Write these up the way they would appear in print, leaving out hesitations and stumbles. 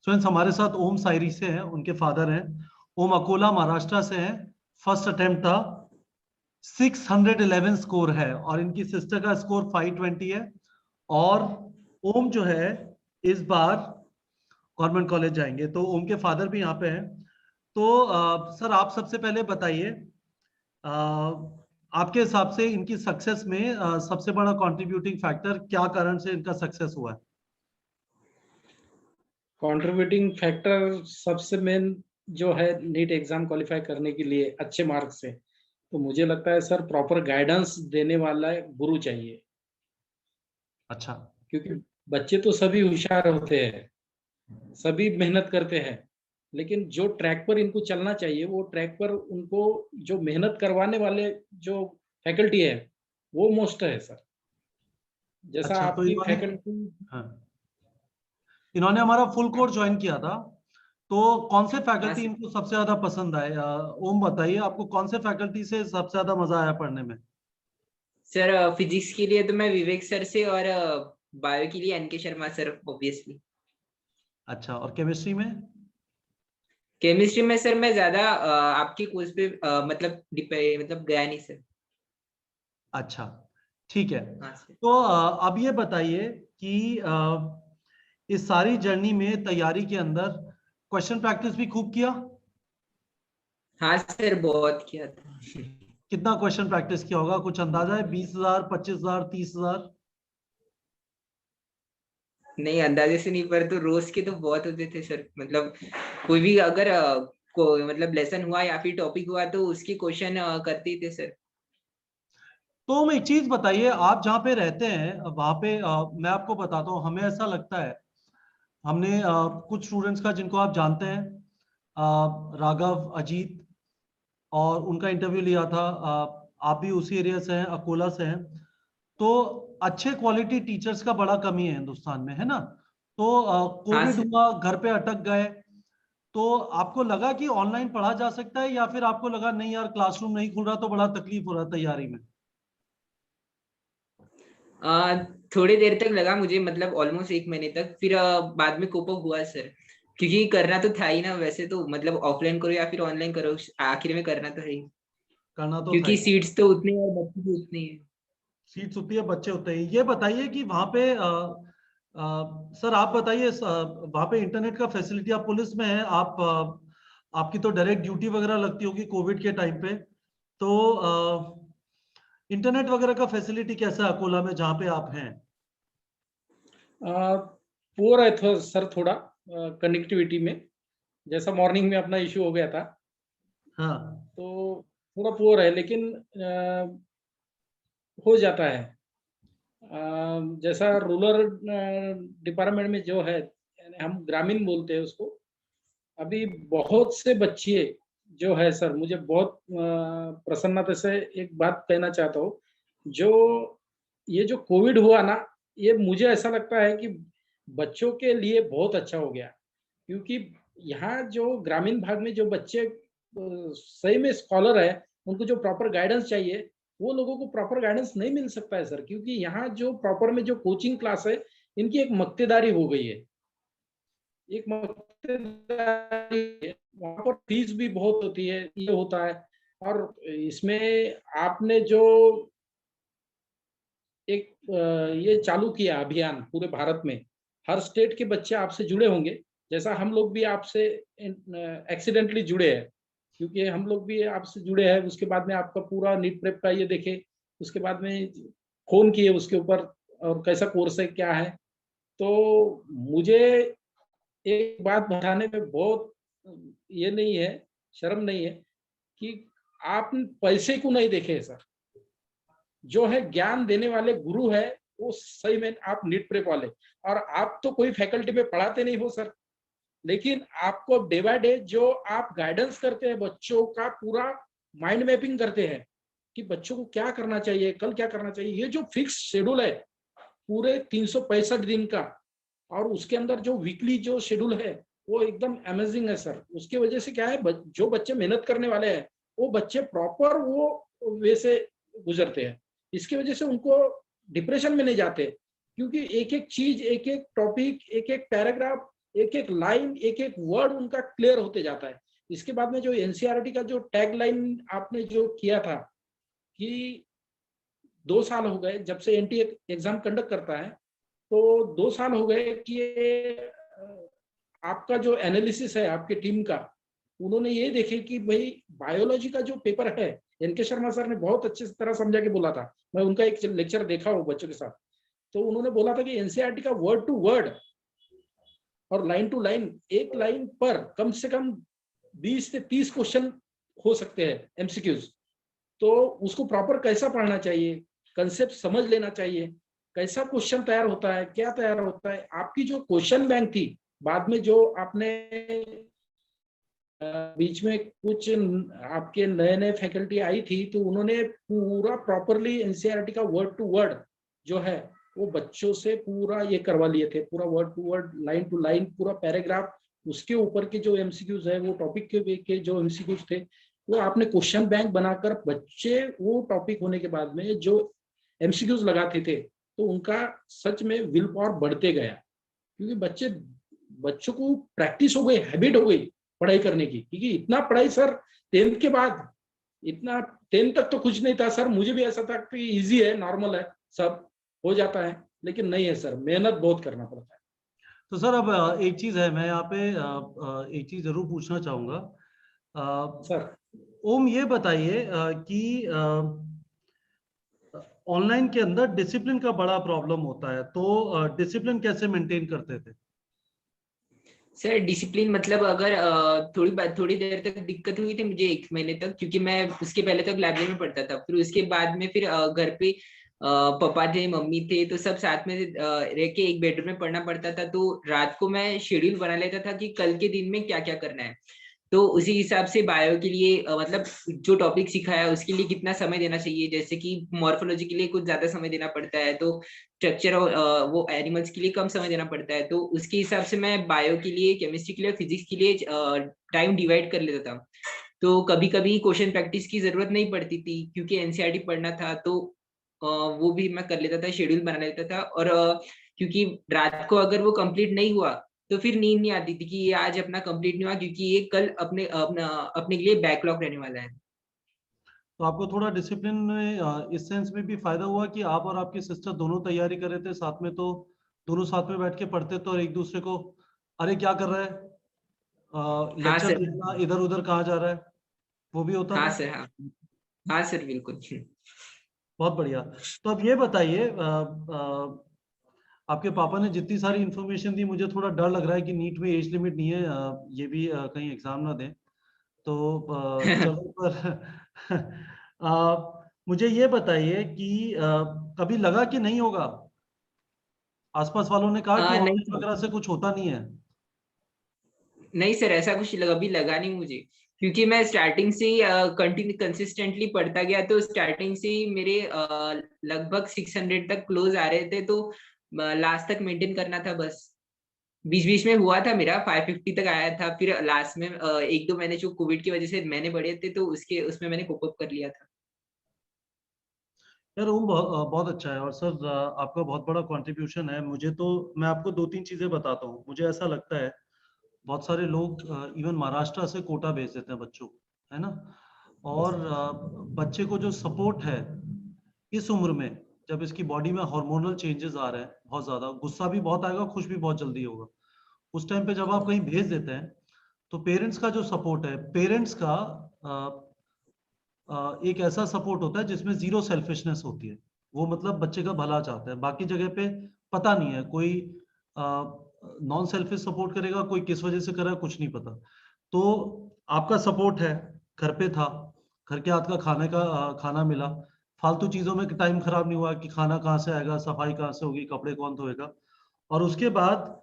Students हमारे साथ ओम सायरी से हैं, उनके फादर हैं। ओम अकोला महाराष्ट्र से हैं। फर्स्ट अटेम्प्ट था, 611 स्कोर है और इनकी सिस्टर का स्कोर 520 है। और ओम जो है इस बार गवर्नमेंट कॉलेज जाएंगे। तो ओम के फादर भी यहाँ पे हैं। तो सर आप सबसे पहले बताइए, आपके हिसाब से इनकी सक्सेस में सबसे बड़ा कंट्रीब्यूटिंग फैक्टर क्या कारण से इनका सक्सेस हुआ है? कंट्रीब्यूटिंग फैक्टर सबसे मेन जो है नीट एग्जाम क्वालिफाई करने के लिए अच्छे मार्क्स से, तो मुझे लगता है सर प्रॉपर गाइडेंस देने वाला गुरु चाहिए। अच्छा। क्योंकि बच्चे तो सभी होशियार होते हैं, सभी मेहनत करते हैं, लेकिन जो ट्रैक पर इनको चलना चाहिए वो ट्रैक पर उनको जो मेहनत करवाने वाले जो फैकल्टी है वो मोस्ट है सर। जैसा अच्छा, तो आपकी इन्होंने, फैकल्टी, हाँ, इन्होंने हमारा फुल कोर्स ज्वाइन किया था। तो कौन से हाँ फैकल्टी सर। इनको सबसे ज्यादा पसंद आए? ओम बताइए, आपको कौन से फैकल्टी से सबसे ज्यादा मजा आया पढ़ने में? सर फिजिक्स के लिए तो मैं विवेक सर से, और बायो के लिए एनके शर्मा सर ऑब्वियसली। अच्छा, और केमिस्ट्री में? केमिस्ट्री में सर मैं ज्यादा आपके कोर्स पे मतलब गया नहीं सर। अच्छा, ठीक है। हाँ सर। तो अब ये बताइए कि इस सारी जर्नी में तैयारी के अंदर क्वेश्चन प्रैक्टिस भी खूब किया? हाँ सर बहुत किया था। कितना क्वेश्चन प्रैक्टिस किया होगा, कुछ अंदाजा है? 20,000, 25,000, 30,000? नहीं अंदाजे से नहीं, पर तो रोज के तो बहुत होते थे सर। मतलब कोई भी अगर मतलब लेसन हुआ या फिर टॉपिक हुआ तो उसके क्वेश्चन करते ही थे सर। तो मैं एक चीज बताइए, आप जहाँ पे रहते हैं वहां पे मैं आपको बताता हूँ, हमें ऐसा लगता है, हमने कुछ स्टूडेंट्स का जिनको आप जानते हैं, राघव, अजीत, और उनका इंटरव्यू लिया था। आप भी उसी एरिया से हैं, अकोला से हैं। तो अच्छे क्वालिटी टीचर्स का बड़ा कमी है हिंदुस्तान में, है ना? तो हाँ कोविड सर। हुआ, घर पे अटक गए। तो आपको लगा कि ऑनलाइन पढ़ा जा सकता है, या फिर आपको लगा नहीं यार, क्लासरूम नहीं खुल रहा तो बड़ा तकलीफ हो रहा तैयारी में? आ, थोड़ी देर तक लगा मुझे, मतलब ऑलमोस्ट 1 महीने तक। फिर बाद में कोप अप हुआ सर, क्योंकि करना तो था ही ना वैसे तो। मतलब ऑफलाइन करो या फिर ऑनलाइन करो, आखिर में करना तो है ही। करना तो था क्योंकि ही। सीट्स तो उतनी है और बच्चे भी उतने हैं। सीट्स होती है, बच्चे होते हैं। ये बताइए कि वहां पे सर आप बताइए, वहां पे इंटरनेट का फैसिलिटी, आप पुलिस में है, आप आपकी तो डायरेक्ट ड्यूटी वगैरह लगती होगी कोविड के टाइम पे। तो इंटरनेट वगैरह का फैसिलिटी कैसा है अकोला में जहाँ पे आप हैं? पुअर है तो सर थोड़ा कनेक्टिविटी में, जैसा मॉर्निंग में अपना इशू हो गया था, हाँ। तो थोड़ा पुअर है, लेकिन हो जाता है। जैसा रूरल डिपार्टमेंट में जो है, यानी हम ग्रामीण बोलते हैं उसको, अभी बहुत से बच्चे जो है सर, मुझे बहुत प्रसन्नता से एक बात कहना चाहता हूँ। जो ये जो कोविड हुआ ना, ये मुझे ऐसा लगता है कि बच्चों के लिए बहुत अच्छा हो गया। क्योंकि यहाँ जो ग्रामीण भाग में जो बच्चे सही में स्कॉलर है, उनको जो प्रॉपर गाइडेंस चाहिए, वो लोगों को प्रॉपर गाइडेंस नहीं मिल सकता है सर। क्योंकि यहाँ जो प्रॉपर में जो कोचिंग क्लास है, इनकी एक मक्तेदारी हो गई है, एक मक्तेदारी है। वहाँ पर फीस भी बहुत होती है, ये होता है। और इसमें आपने जो एक ये चालू किया अभियान पूरे भारत में, हर स्टेट के बच्चे आपसे जुड़े होंगे, जैसा हम लोग भी आपसे एक्सीडेंटली जुड़े हैं। क्योंकि हम लोग भी आपसे जुड़े हैं, उसके बाद में आपका पूरा नीट प्रेप का ये देखे, उसके बाद में फोन किए उसके ऊपर, और कैसा कोर्स है क्या है। तो मुझे एक बात बताने में बहुत ये नहीं है, शर्म नहीं है, कि आप पैसे को नहीं देखे सर। जो है ज्ञान देने वाले गुरु है, वो सही में आप नीट प्रेप वाले। और आप तो कोई फैकल्टी में पढ़ाते नहीं हो सर, लेकिन आपको डे बाय डे जो आप गाइडेंस करते हैं, बच्चों का पूरा माइंड मैपिंग करते हैं कि बच्चों को क्या करना चाहिए, कल क्या करना चाहिए। ये जो फिक्स शेड्यूल है पूरे 365 दिन का, और उसके अंदर जो वीकली जो शेड्यूल है, वो एकदम अमेजिंग है सर। उसके वजह से क्या है, जो बच्चे मेहनत करने वाले हैं, वो बच्चे प्रॉपर वो वे से गुजरते हैं। इसकी वजह से उनको डिप्रेशन में नहीं जाते, क्योंकि एक एक चीज, एक एक टॉपिक, एक एक पैराग्राफ एक एक लाइन, एक एक वर्ड उनका क्लियर होते जाता है। इसके बाद में जो एनसीईआरटी का जो टैग लाइन आपने जो किया था कि 2 साल हो गए जब से एनटी एग्जाम कंडक्ट करता है, तो 2 साल हो गए कि ये आपका जो एनालिसिस है आपकी टीम का, उन्होंने ये देखे कि भाई बायोलॉजी का जो पेपर है, एनके शर्मा सर ने बहुत अच्छी तरह समझा के बोला था, मैं उनका एक लेक्चर देखा हूँ बच्चों के साथ, तो उन्होंने बोला था कि एनसीईआरटी का वर्ड टू वर्ड और लाइन टू लाइन, एक लाइन पर कम से कम 20 से 30 क्वेश्चन हो सकते हैं एमसीक्यूज। तो उसको प्रॉपर कैसा पढ़ना चाहिए, कंसेप्ट समझ लेना चाहिए, कैसा क्वेश्चन तैयार होता है, क्या तैयार होता है। आपकी जो क्वेश्चन बैंक थी, बाद में जो आपने बीच में कुछ आपके नए नए फैकल्टी आई थी, तो उन्होंने पूरा प्रॉपरली एनसीईआरटी का वर्ड टू वर्ड जो है वो बच्चों से पूरा ये करवा लिए थे, पूरा word to word, line to line, पूरा पैराग्राफ, उसके ऊपर के जो एमसीक्यूज है, वो टॉपिक के जो एमसीक्यूज थे, वो आपने क्वेश्चन बैंक बनाकर बच्चे वो टॉपिक होने के बाद में जो एमसीक्यूज लगाते थे, तो उनका सच में विल पावर बढ़ते गया, क्योंकि बच्चों को प्रैक्टिस हो गई, हैबिट हो गई पढ़ाई करने की। क्योंकि इतना पढ़ाई सर 10th के बाद, इतना 10th तक तो कुछ नहीं था सर, मुझे भी ऐसा था कि इजी है, नॉर्मल है, सब हो जाता है, लेकिन नहीं है सर, मेहनत बहुत करना पड़ता है। तो सर अब एक चीज है, मैं यहाँ पे एक चीज जरूर पूछना चाहूंगा सर। ओम, ये बताइए कि ऑनलाइन के अंदर डिसिप्लिन का बड़ा प्रॉब्लम होता है, तो डिसिप्लिन कैसे मेंटेन करते थे? सर डिसिप्लिन मतलब अगर थोड़ी देर तक दिक्कत हुई थी मुझे 1 महीने तक, क्योंकि मैं उसके पहले तक लाइब्रेरी में पढ़ता था, फिर उसके बाद में फिर घर पे पापा थे, मम्मी थे, तो सब साथ में रह के एक बेडरूम में पढ़ना पड़ता था। तो रात को मैं शेड्यूल बना लेता था कि कल के दिन में क्या क्या करना है, तो उसी हिसाब से बायो के लिए मतलब जो टॉपिक सिखाया उसके लिए कितना समय देना चाहिए, जैसे कि मॉर्फोलॉजी के लिए कुछ ज्यादा समय देना पड़ता है, तो स्ट्रक्चर वो एनिमल्स के लिए कम समय देना पड़ता है, तो उसके हिसाब से मैं बायो के लिए, केमिस्ट्री के लिए, फिजिक्स के लिए टाइम डिवाइड कर लेता था। तो कभी कभी क्वेश्चन प्रैक्टिस की जरूरत नहीं पड़ती थी क्योंकि एनसीईआरटी पढ़ना था, तो वो भी मैं कर लेता था, शेड्यूल बना लेता था। और क्योंकि रात को अगर वो कंप्लीट नहीं हुआ तो फिर नींद नहीं आती थी कि ये आज अपना कंप्लीट नहीं हुआ, क्योंकि ये कल अपने के लिए बैकलॉग रहने वाला है। तो आपको थोड़ा डिसिप्लिन में इस सेंस में भी फायदा हुआ कि आप और आपकी सिस्टर दोनों तैयारी कर रहे थे साथ में, तो दोनों साथ में बैठ के पढ़ते तो, और एक दूसरे को अरे क्या कर रहा है, हाँ लेक्चर सर। देखना, इधर उधर कहाँ जा रहा है, वो भी होता हाँ था। सर। हाँ। हाँ सर बिल्कुल। बहुत बढ़िया। तो अब ये बताइए, आपके पापा ने जितनी सारी इन्फॉर्मेशन दी, मुझे थोड़ा डर लग रहा है कि नीट में एज लिमिट नहीं है, ये भी कहीं एग्जाम ना दें, तो चलो पर मुझे ये बताइए कि कभी लगा कि नहीं होगा? आसपास वालों ने कहा कि नहीं ऑनलाइन सर, वगैरह से कुछ होता नहीं है? नहीं सर, ऐसा कुछ अभी लगा नहीं मुझे, क्योंकि मैं स्टार्टिंग से कंटिन्यू कंसिस्टेंटली पढ़ता गया, तो स्टार्टिंग से ही मेरे लगभग 600 तक क्लोज आ रहे थे, तो लास्ट तक मेंटेन करना था बस। बीच बीच में हुआ था मेरा 550 तक आया था, फिर लास्ट में 1-2 महीने जो कोविड की वजह से मैंने पढ़े थे, तो उसके उसमें मैंने कोप अप कर लिया था। यार वो बहुत अच्छा है, और सर आपका बहुत बड़ा कंट्रीब्यूशन है। मुझे तो, मैं आपको दो तीन चीजें बताता हूँ। मुझे ऐसा लगता है बहुत सारे लोग इवन महाराष्ट्र से कोटा भेज देते हैं बच्चों को, है ना, और बच्चे को जो सपोर्ट है इस उम्र में, जब इसकी बॉडी में हार्मोनल चेंजेस आ रहे हैं, बहुत ज्यादा गुस्सा भी बहुत आएगा, खुश भी बहुत जल्दी होगा, उस टाइम पे जब आप कहीं भेज देते हैं, तो पेरेंट्स का जो सपोर्ट है, पेरेंट्स का एक ऐसा सपोर्ट होता है जिसमें जीरो सेल्फिशनेस होती है। वो मतलब बच्चे का भला चाहता है, बाकी जगह पे पता नहीं है, कोई नॉन सेल्फिश सपोर्ट करेगा, कोई किस वजह से करेगा कुछ नहीं पता। तो आपका सपोर्ट है, घर पे था, घर के हाथ का खाना मिला, फालतू चीजों में टाइम खराब नहीं हुआ कि खाना कहाँ से आएगा, सफाई कहाँ से होगी, कपड़े कौन धोएगा। और उसके बाद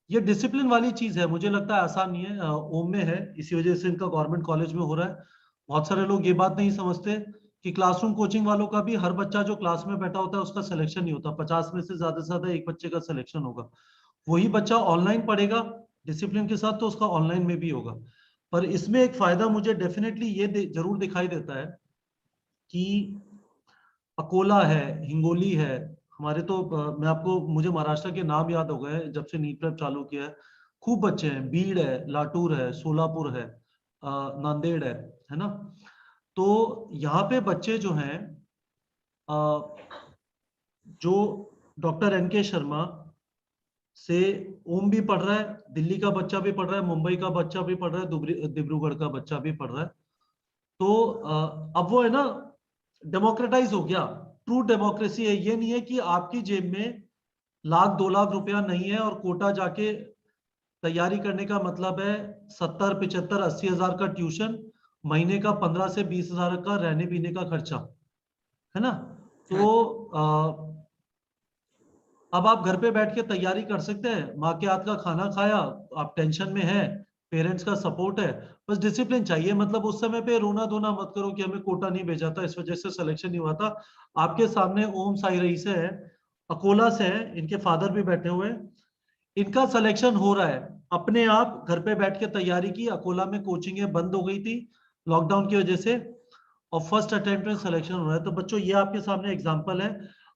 ये डिसिप्लिन वाली चीज है, मुझे लगता है आसान नहीं है, ओम में है, इसी वजह से इनका गवर्नमेंट कॉलेज में हो रहा है। बहुत सारे लोग ये बात नहीं समझते कि क्लासरूम कोचिंग वालों का भी हर बच्चा जो क्लास में बैठा होता है उसका सिलेक्शन नहीं होता, 50 में से ज्यादा एक बच्चे का सिलेक्शन होगा। वही बच्चा ऑनलाइन पढ़ेगा डिसिप्लिन के साथ, तो उसका ऑनलाइन में भी होगा। पर इसमें एक फायदा मुझे डेफिनेटली ये जरूर दिखाई देता है कि अकोला है, हिंगोली है, हमारे तो मैं आपको, मुझे महाराष्ट्र के नाम याद हो गए जब से नीट प्रेप चालू किया है। खूब बच्चे हैं, बीड़ है, लातूर है, सोलापुर है, नांदेड़ है ना। तो यहाँ पे बच्चे जो हैं, जो डॉक्टर एन.के. शर्मा से ओम भी पढ़ रहा है, दिल्ली का बच्चा भी पढ़ रहा है, मुंबई का बच्चा भी पढ़ रहा है, डिब्रूगढ़ का बच्चा भी पढ़ रहा है। तो अब वो है ना, डेमोक्रेटाइज हो गया, ट्रू डेमोक्रेसी है। ये नहीं है कि आपकी जेब में 1 लाख 2 लाख रुपया नहीं है और कोटा जाके तैयारी करने का मतलब है 70 75 80 हजार का ट्यूशन, महीने का 15 से 20 हजार का रहने पीने का खर्चा, है ना। हाँ तो अब आप घर पे बैठ के तैयारी कर सकते हैं, माँ के हाथ का खाना खाया, आप टेंशन में है, पेरेंट्स का सपोर्ट है, बस डिसिप्लिन चाहिए। मतलब उस समय पे रोना धोना मत करो कि हमें कोटा नहीं भेजा था, इस वजह से सिलेक्शन नहीं हुआ था। आपके सामने ओम साई रईस है, अकोला से है, इनके फादर भी बैठे हुए हैं, इनका सिलेक्शन हो रहा है। अपने आप घर पे बैठ के तैयारी की, अकोला में कोचिंगें बंद हो गई थी लॉकडाउन की वजह से, और फर्स्ट अटेम्प्ट में सिलेक्शन हो रहा है। तो बच्चों, ये आपके सामने एग्जांपल है।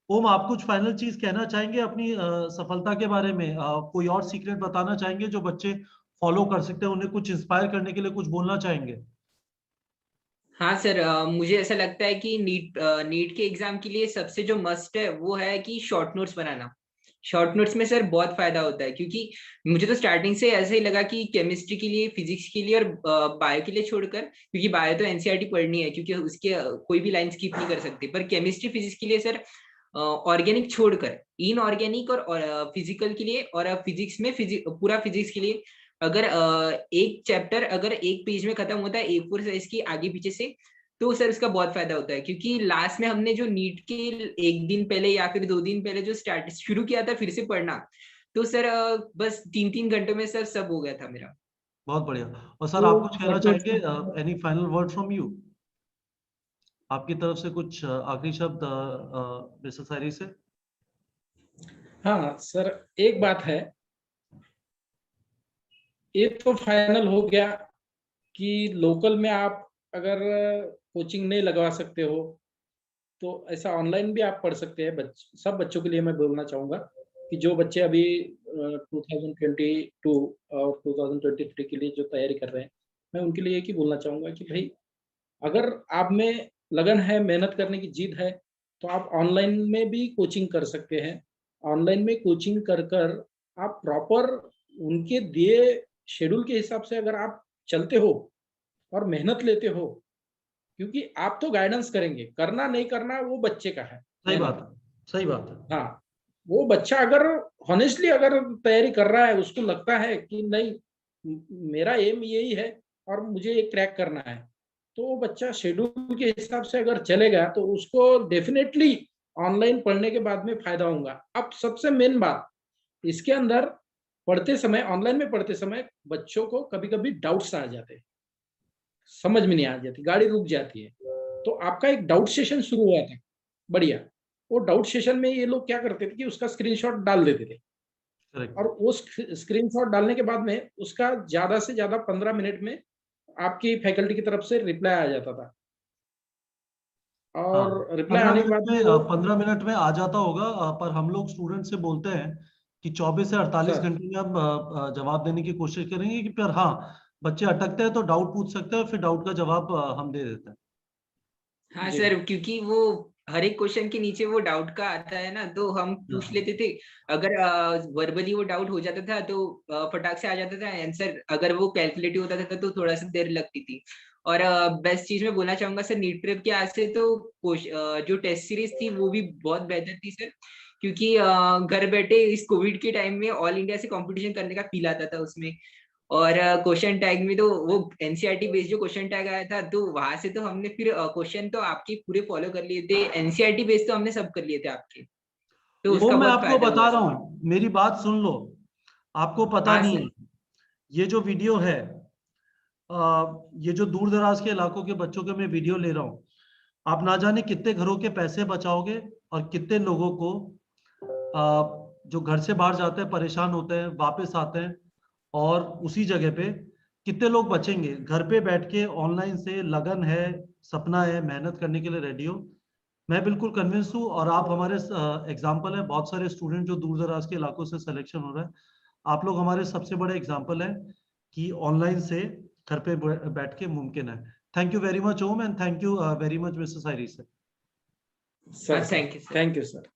ओम, आप कुछ फाइनल चीज कहना चाहेंगे अपनी सफलता के बारे में? कोई और सीक्रेट बताना चाहेंगे जो बच्चे फॉलो कर सकते हैं, उन्हें कुछ इंस्पायर करने के लिए कुछ बोलना चाहेंगे? हाँ सर, मुझे ऐसा लगता है कि नीट के एग्जाम के लिए सबसे जो मस्ट है वो है कि शॉर्ट नोट्स बनाना। शॉर्ट नोट्स में सर बहुत फायदा होता है, क्योंकि मुझे तो स्टार्टिंग से ऐसे ही लगा कि केमिस्ट्री के लिए, फिजिक्स के लिए और बायो के लिए छोड़कर, क्योंकि बायो तो एनसीईआरटी पढ़नी है, क्योंकि उसके कोई भी लाइन स्किप नहीं कर सकते, पर केमिस्ट्री फिजिक्स के लिए सर ऑर्गेनिक छोड़कर इनऑर्गेनिक और फिजिकल के लिए, और फिजिक्स में पूरा फिजिक्स के लिए अगर एक चैप्टर अगर एक पेज में खत्म होता है A4 साइज की आगे पीछे से, तो सर उसका बहुत फायदा होता है। क्योंकि लास्ट में हमने जो नीट के 1 दिन पहले या फिर 2 दिन पहले जो स्टार्ट शुरू किया था फिर से पढ़ना, तो सर बस 3-3 घंटों में सर सब हो गया था मेरा। बहुत बढ़िया। और सर, तो आप कुछ कहना short notes चाहेंगे? Any final word from you, आपकी तरफ से कुछ आखिरी शब्द मिस्टर सारी से? हाँ सर, एक बात है, ये तो फाइनल हो गया कि लोकल में आप अगर कोचिंग नहीं लगवा सकते हो तो ऐसा ऑनलाइन भी आप पढ़ सकते हैं। सब बच्चों के लिए मैं बोलना चाहूँगा कि जो बच्चे अभी 2022 और 2023 के लिए जो तैयारी कर रहे हैं, मैं उनके लिए एक ही बोलना चाहूँगा कि भाई, अगर आप में लगन है, मेहनत करने की जिद है, तो आप ऑनलाइन में भी कोचिंग कर सकते हैं। ऑनलाइन में कोचिंग कर कर आप प्रॉपर उनके दिए शेड्यूल के हिसाब से अगर आप चलते हो और मेहनत लेते हो, क्योंकि आप तो गाइडेंस करेंगे, करना नहीं करना वो बच्चे का है सही बात मेहनत। है, सही बात है। हाँ, वो बच्चा अगर हॉनेस्टली अगर तैयारी कर रहा है, उसको लगता है कि नहीं मेरा एम यही है और मुझे ये क्रैक करना है, तो वो बच्चा शेड्यूल के हिसाब से अगर चलेगा तो उसको डेफिनेटली ऑनलाइन पढ़ने के बाद में फायदा होगा। अब सबसे मेन बात, इसके अंदर पढ़ते समय, ऑनलाइन में पढ़ते समय बच्चों को कभी कभी डाउट्स आ जाते हैं, समझ में नहीं आ जाती, गाड़ी रुक जाती है। तो आपका एक डाउट सेशन शुरू हुआ था, बढ़िया। वो डाउट सेशन में ये लोग क्या करते थे कि उसका स्क्रीनशॉट डाल देते थे, करेक्ट। और वो स्क्रीनशॉट डालने के बाद में उसका ज्यादा से ज्यादा 15 मिनट में आपकी फैकल्टी की तरफ से रिप्लाई आ जाता था, हाँ, और रिप्लाई पंद्रह आने के मिनट बाद में में वो 15 मिनट में आ जाता होगा, पर हम लोग स्टूडेंट से बोलते हैं कि 24 से 48 सर, घंटे में हम जवाब देने की कोशिश करेंगे। कि पर हाँ, बच्चे अटकते हैं तो डाउट पूछ सकते हैं, फिर डाउट का जवाब हम दे देते हैं। हाँ जी सर, क्योंकि वो हर एक क्वेश्चन के नीचे वो डाउट का आता है ना, तो हम पूछ हाँ, लेते थे। अगर वर्बली वो डाउट हो जाता था तो फटाक से आ जाता था आंसर। अगर वो कैलकुलेटिव होता था तो थोड़ा सा देर लगती थी। और बेस्ट चीज मैं बोलना चाहूंगा सर, नीट प्रेप के आज से तो जो टेस्ट सीरीज थी वो भी बहुत बेहतर थी सर। क्योंकि घर बैठे इस कोविड के टाइम में ऑल इंडिया से कंपटीशन करने का फील आता था उसमें। और क्वेश्चन टैग में तो वो एनसीईआरटी बेस्ड जो क्वेश्चन टैग आया था, तो वहां से तो हमने फिर क्वेश्चन तो आपके पूरे फॉलो कर लिए थे, एनसीईआरटी बेस्ड तो हमने सब कर लिए थे आपके। तो वो उसका मैं बहुत आपको फायदा हुआ बता रहा सर। हूँ, मेरी बात सुन लो। आपको पता हाँ नहीं सर। है, ये जो वीडियो है, ये जो दूर दराज के इलाकों के बच्चों के मैं वीडियो ले रहा हूँ, आप ना जाने कितने घरों के पैसे बचाओगे, और कितने लोगों को जो घर से बाहर जाते हैं, परेशान होते हैं, वापस आते हैं, और उसी जगह पे कितने लोग बचेंगे। घर पे बैठ के ऑनलाइन से लगन है, सपना है, मेहनत करने के लिए रेडी हो। मैं बिल्कुल कन्विंस हूँ, और आप हमारे एग्जाम्पल है, बहुत सारे स्टूडेंट जो दूर दराज के इलाकों से सिलेक्शन हो रहा है। आप लोग हमारे सबसे बड़े एग्जाम्पल हैं कि ऑनलाइन से घर पे बैठ के मुमकिन है। Thank you very much Om, and thank you very much Mrs आयरी sir. Sir thank you sir. Thank you sir.